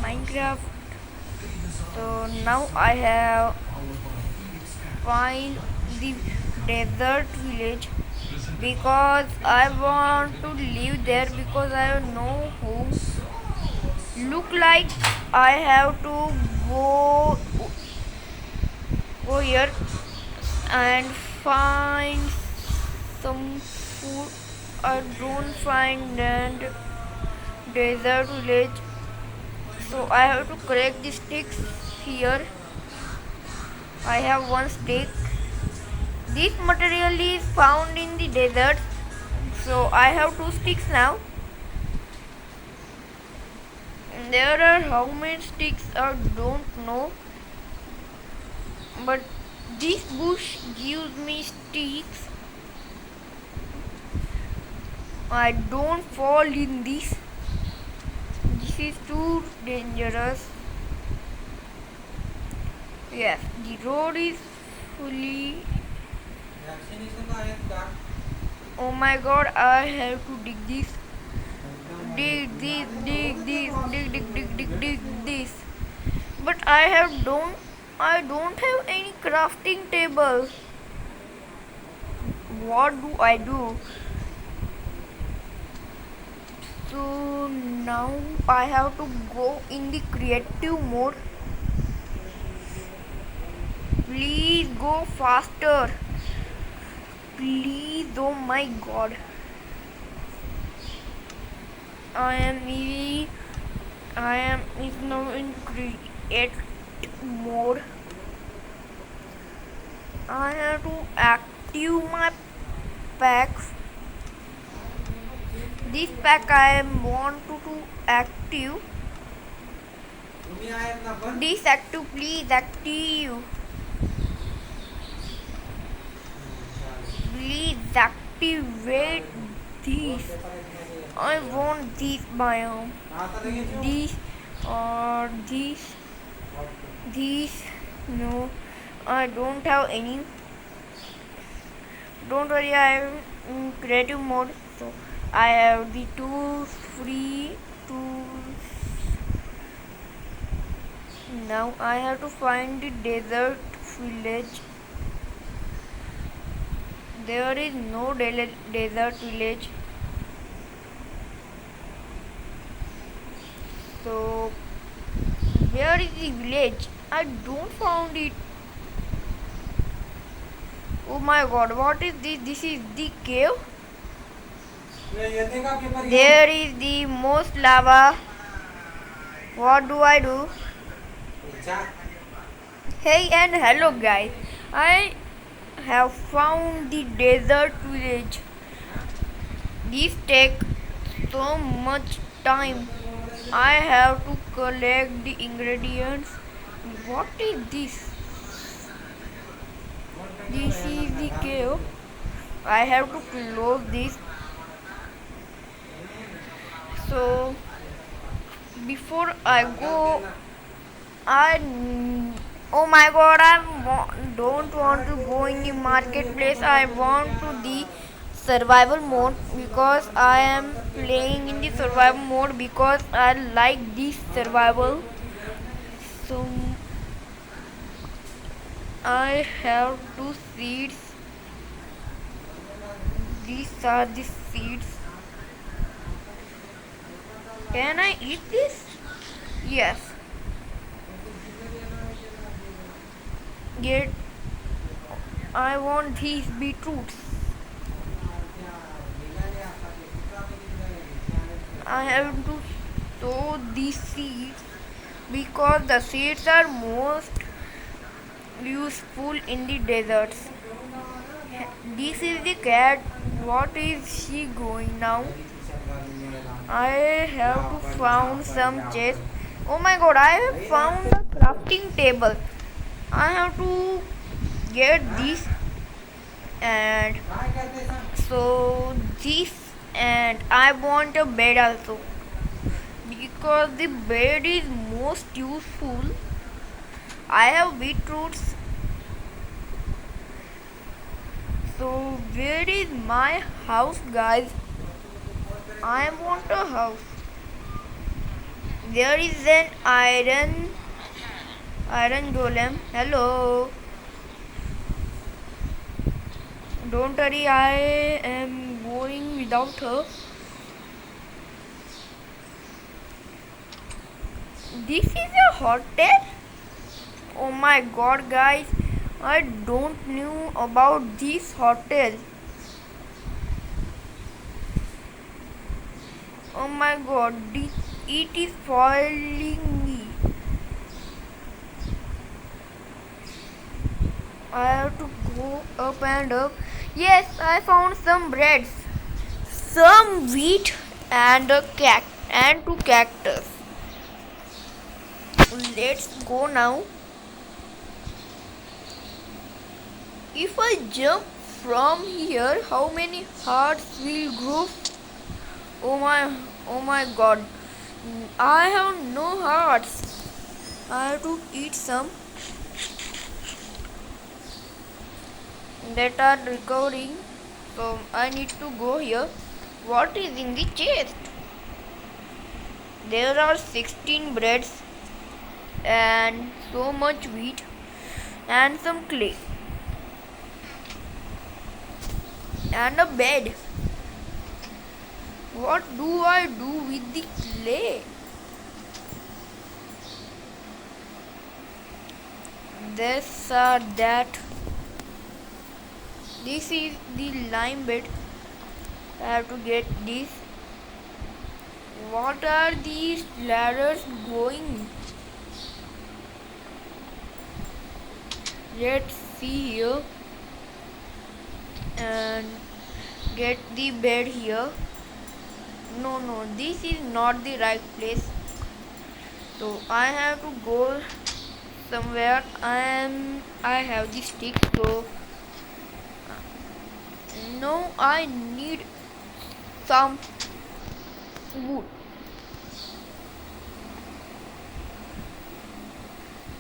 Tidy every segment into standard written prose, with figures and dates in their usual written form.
Minecraft. So now I have find the desert village because I want to live there because I have no home. Look like I have to go here and find some food. I don't find and desert village, so I have to collect the sticks here. I have one stick. This material is found in the desert, so I have two sticks now. There are how many sticks I don't know, but this bush gives me sticks. I don't fall in this. This is too dangerous. Yes, the road is fully. Oh my god, I have to dig this. Dig this, dig this. But I don't have any crafting table. What do I do? So now I have to go in the creative mode. Please go faster. Please, oh my god. I am easy. I am is now in create mode. I have to active my packs. This pack I want to active. This active, please active. Please activate this. I want this biome. This or this. This. No, I don't have any. Don't worry, I am in creative mode. So I have the tools, free tools. Now I have to find the desert village. There is no desert village. So where is the village? I don't found it. Oh my god, what is this? This is the cave. There is the most lava. What do I do? Hey and hello guys. I have found the desert village. This takes so much time. I have to collect the ingredients. What is this? This is the cave. I have to close this. So before I go, I oh my god, don't want to go in the marketplace. I want to the survival mode because I am playing in the survival mode because I like this survival. So I have two seeds. These are the seeds. Can I eat this? Yes. Get. I want these beetroots. I have to sow these seeds because the seeds are most useful in the deserts. This is the cat. What is she going now? I have to found some chest. Oh my god, I have found a crafting table. I have to get this and so this and I want a bed also because the bed is most useful. I have beetroots. So where is my house guys? I want a house. There is an iron golem. Hello. Don't worry, I am going without her. This is a hotel? Oh my god, guys. I don't knew about this hotel. Oh my god, it is following me. I have to go up and up. Yes, I found some breads, some wheat, and two cactus. Let's go now. If I jump from here, how many hearts will grow? Oh my god. I have no hearts. I have to eat some that are recovering. So I need to go here. What is in the chest? There are 16 breads and so much wheat and some clay and a bed. What do I do with the clay? That. This is the lime bed. I have to get this. What are these ladders going? Let's see here and get the bed here. No, this is not the right place. So I have to go somewhere. I have the stick, so no, I need some wood.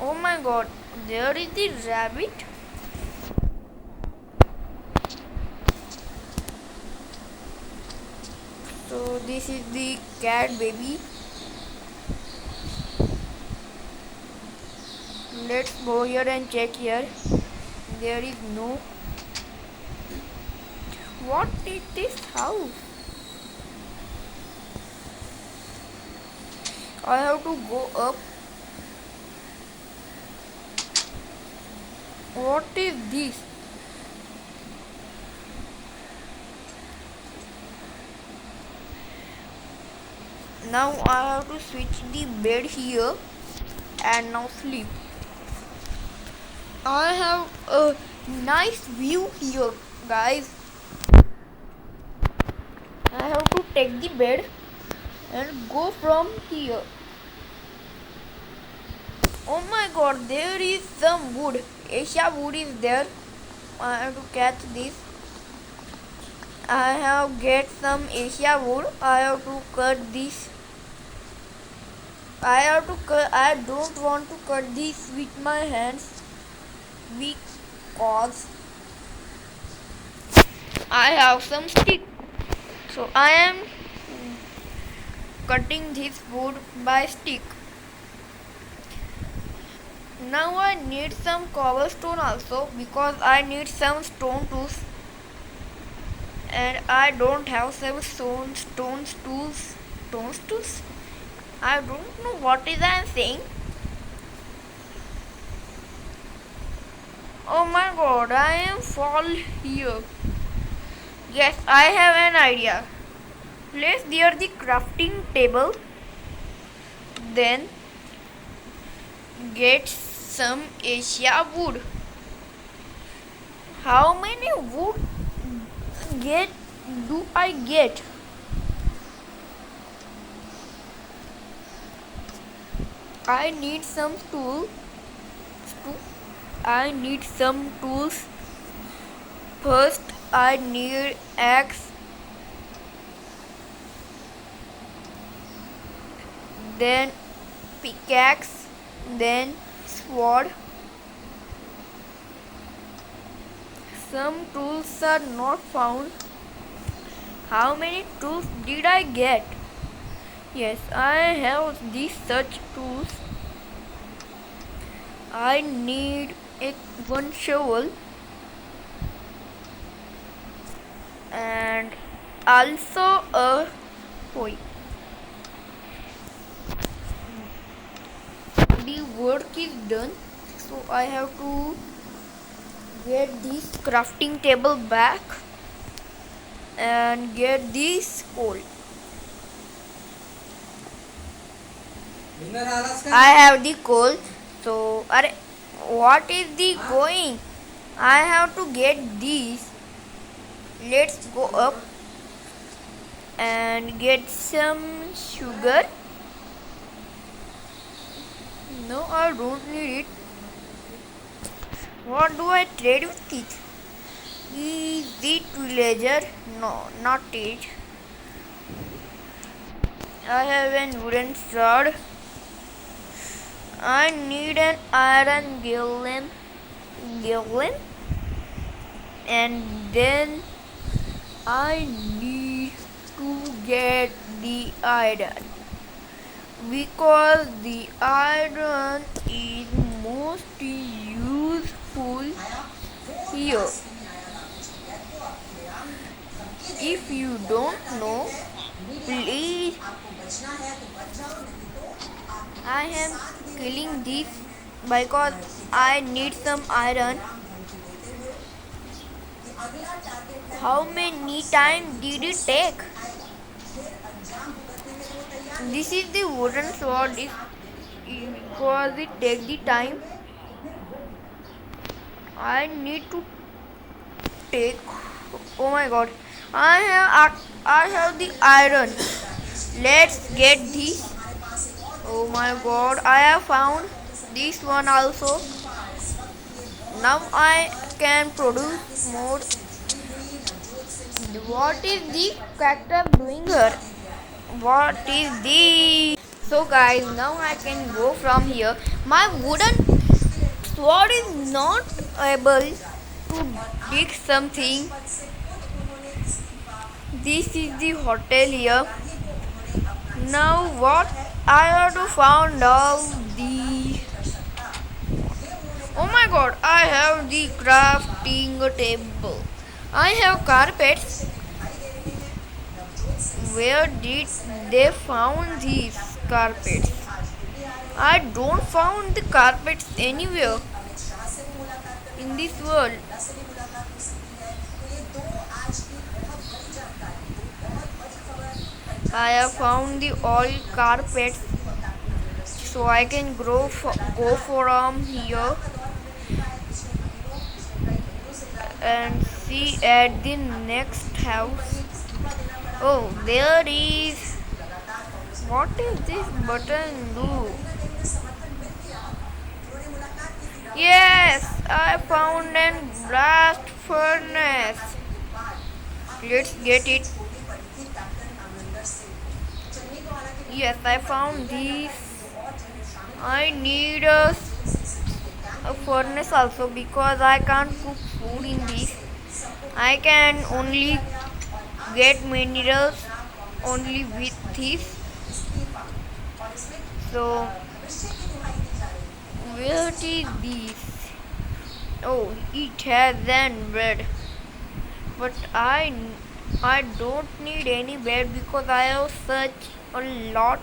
Oh my god, there is the rabbit. So this is the cat baby. Let's go here and check here. There is no. What is this house? I have to go up. What is this? Now I have to switch the bed here and now sleep. I have a nice view here, guys. I have to take the bed and go from here. Oh my god, there is some wood. Asia wood is there. I have to catch this. I have get some Asia wood. I have to cut this. I don't want to cut this with my hands because I have some stick. So I am cutting this wood by stick. Now I need some cobblestone also because I need some stone tools and I don't have some stone tools. I don't know what is I am saying. Oh my god, I am fall here. Yes, I have an idea. Place there the crafting table. Then get some Asia wood. How many wood do I get? I need some tools. I need some tools. First, I need axe. Then pickaxe. Then sword. Some tools are not found. How many tools did I get? Yes, I have these such tools. I need one shovel and also a hoe. The work is done, so I have to get this crafting table back and get this coal. I have the coal, so what is the going? I have to get these. Let's go up and get some sugar. No, I don't need it. What do I trade with it? Is it villager? No, not it. I have a wooden sword. I need an iron golem, and then I need to get the iron because the iron is most useful here. If you don't know, please, I am killing this because I need some iron. How many time did it take? This is the wooden sword because it takes the time. I need to take. Oh my god! I have the iron. Let's get this. Oh my god! I have found this one also. Now I can produce more. What is the character doing here? What is this? So guys, now I can go from here. My wooden sword is not able to dig something. This is the hotel here. Now what I have to find out the. Oh my god, I have the crafting table. I have carpets. Where did they found these carpets? I don't found the carpets anywhere in this world. I have found the all carpets, so I can go from here and see at the next house. Oh, there is. What is this button do? Yes, I found an blast furnace. Let's get it. Yes, I found this. I need a furnace also because I can't cook food in this. I can only get minerals only with this. So where is this? Oh, it has an bed, but I don't need any bed because I have such a lot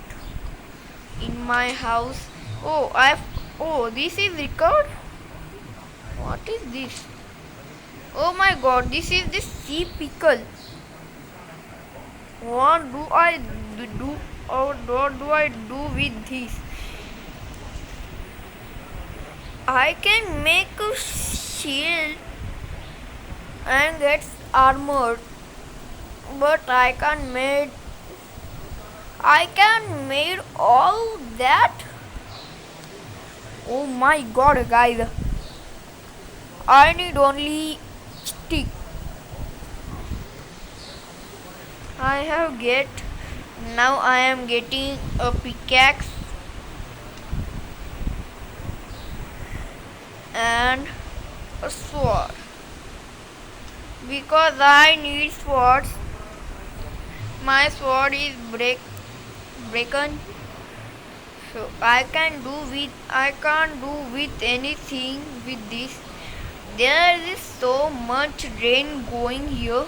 in my house. Oh, this is record. What is this? Oh my god, this is the sea pickle. What do I do or what do I do with this? I can make a shield and get armored, but I can made all that. Oh my god, guys! I need only stick. I have get now. I am getting a pickaxe and a sword because I need swords. My sword is broken. So I can't do with anything with this. There is so much rain going here.